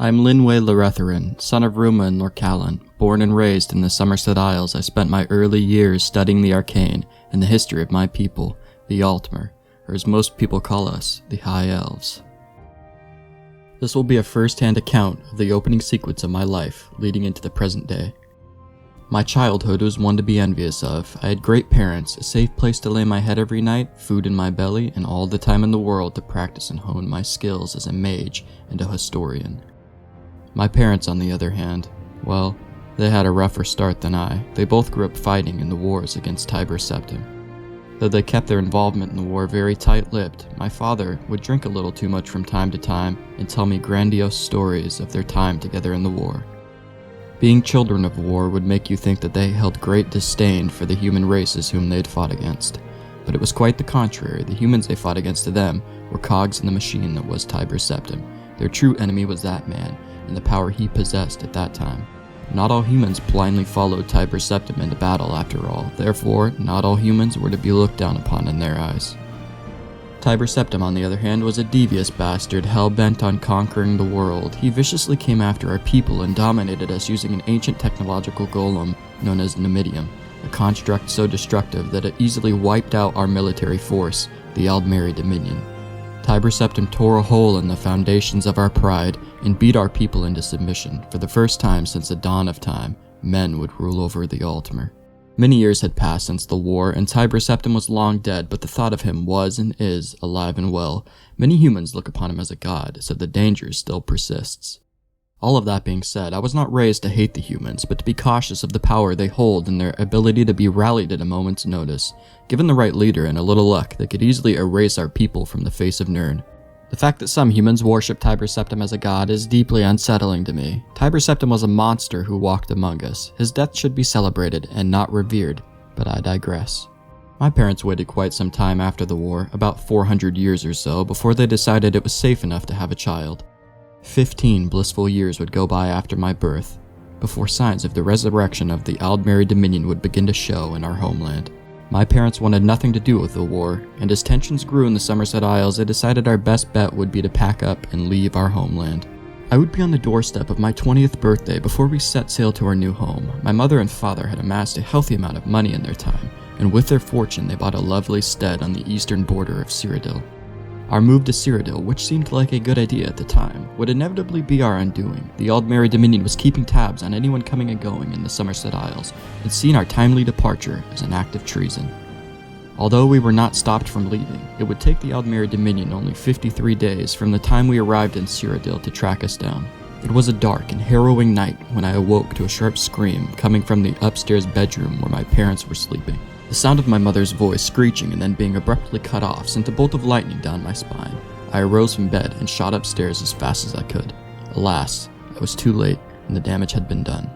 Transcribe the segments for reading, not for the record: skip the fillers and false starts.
I'm Linwe, son of Ruma and Lorcalan. Born and raised in the Somerset Isles, I spent my early years studying the arcane and the history of my people, the Altmer, or as most people call us, the High Elves. This will be a first-hand account of the opening sequence of my life, leading into the present day. My childhood was one to be envious of. I had great parents, a safe place to lay my head every night, food in my belly, and all the time in the world to practice and hone my skills as a mage and a historian. My parents, on the other hand, well, they had a rougher start than I. They both grew up fighting in the wars against Tiber Septim. Though they kept their involvement in the war very tight-lipped, my father would drink a little too much from time to time and tell me grandiose stories of their time together in the war. Being children of war would make you think that they held great disdain for the human races whom they'd fought against. But it was quite the contrary. The humans they fought against to them were cogs in the machine that was Tiber Septim. Their true enemy was that man, and the power he possessed at that time. Not all humans blindly followed Tiber Septim into battle after all, therefore not all humans were to be looked down upon in their eyes. Tiber Septim, on the other hand, was a devious bastard hell-bent on conquering the world. He viciously came after our people and dominated us using an ancient technological golem known as Numidium, a construct so destructive that it easily wiped out our military force, the Aldmeri Dominion. Tiber Septim tore a hole in the foundations of our pride and beat our people into submission. For the first time since the dawn of time, men would rule over the Altmer. Many years had passed since the war, and Tiber Septim was long dead, but the thought of him was and is alive and well. Many humans look upon him as a god, so the danger still persists. All of that being said, I was not raised to hate the humans, but to be cautious of the power they hold and their ability to be rallied at a moment's notice. Given the right leader and a little luck, they could easily erase our people from the face of Nirn. The fact that some humans worship Tiber Septim as a god is deeply unsettling to me. Tiber Septim was a monster who walked among us. His death should be celebrated and not revered, but I digress. My parents waited quite some time after the war, about 400 years or so, before they decided it was safe enough to have a child. 15 blissful years would go by after my birth, before signs of the resurrection of the Aldmeri Dominion would begin to show in our homeland. My parents wanted nothing to do with the war, and as tensions grew in the Somerset Isles, they decided our best bet would be to pack up and leave our homeland. I would be on the doorstep of my 20th birthday before we set sail to our new home. My mother and father had amassed a healthy amount of money in their time, and with their fortune they bought a lovely stead on the eastern border of Cyrodiil. Our move to Cyrodiil, which seemed like a good idea at the time, would inevitably be our undoing. The Aldmeri Dominion was keeping tabs on anyone coming and going in the Somerset Isles, and seeing our timely departure as an act of treason. Although we were not stopped from leaving, it would take the Aldmeri Dominion only 53 days from the time we arrived in Cyrodiil to track us down. It was a dark and harrowing night when I awoke to a sharp scream coming from the upstairs bedroom where my parents were sleeping. The sound of my mother's voice screeching and then being abruptly cut off sent a bolt of lightning down my spine. I arose from bed and shot upstairs as fast as I could. Alas, I was too late, and the damage had been done.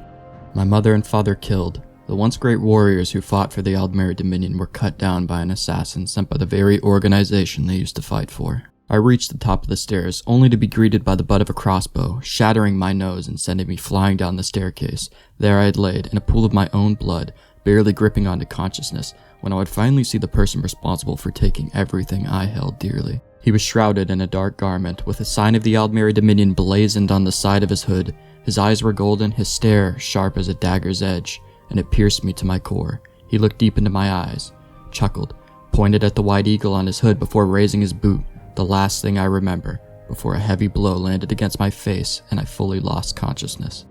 My mother and father killed. The once great warriors who fought for the Aldmeri Dominion were cut down by an assassin sent by the very organization they used to fight for. I reached the top of the stairs, only to be greeted by the butt of a crossbow, shattering my nose and sending me flying down the staircase. There I had laid, in a pool of my own blood, barely gripping onto consciousness, when I would finally see the person responsible for taking everything I held dearly. He was shrouded in a dark garment, with a sign of the Aldmeri Dominion blazoned on the side of his hood. His eyes were golden, his stare sharp as a dagger's edge, and it pierced me to my core. He looked deep into my eyes, chuckled, pointed at the white eagle on his hood before raising his boot, the last thing I remember, before a heavy blow landed against my face and I fully lost consciousness.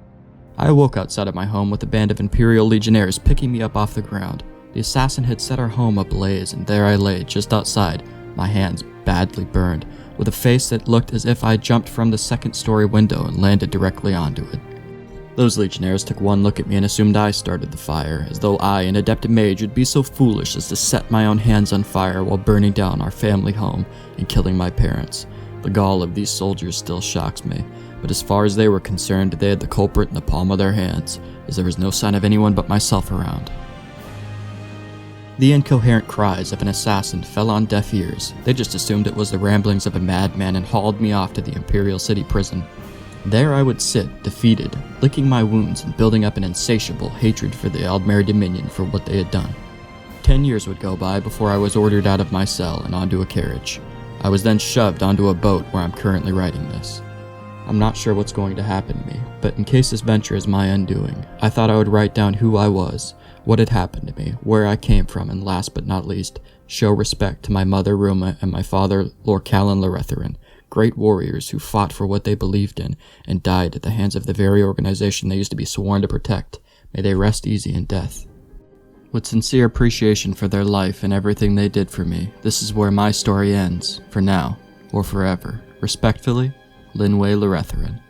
I awoke outside of my home with a band of Imperial Legionnaires picking me up off the ground. The assassin had set our home ablaze, and there I lay, just outside, my hands badly burned, with a face that looked as if I jumped from the second-story window and landed directly onto it. Those Legionnaires took one look at me and assumed I started the fire, as though I, an adept mage, would be so foolish as to set my own hands on fire while burning down our family home and killing my parents. The gall of these soldiers still shocks me, but as far as they were concerned, they had the culprit in the palm of their hands, as there was no sign of anyone but myself around. The incoherent cries of an assassin fell on deaf ears. They just assumed it was the ramblings of a madman and hauled me off to the Imperial City prison. There I would sit, defeated, licking my wounds and building up an insatiable hatred for the Aldmeri Dominion for what they had done. 10 years would go by before I was ordered out of my cell and onto a carriage. I was then shoved onto a boat where I'm currently writing this. I'm not sure what's going to happen to me, but in case this venture is my undoing, I thought I would write down who I was, what had happened to me, where I came from, and last but not least, show respect to my mother Ruma and my father Lord Callan Loretharin, great warriors who fought for what they believed in and died at the hands of the very organization they used to be sworn to protect. May they rest easy in death. With sincere appreciation for their life and everything they did for me, this is where my story ends, for now, or forever. Respectfully, Linwe Loretharin.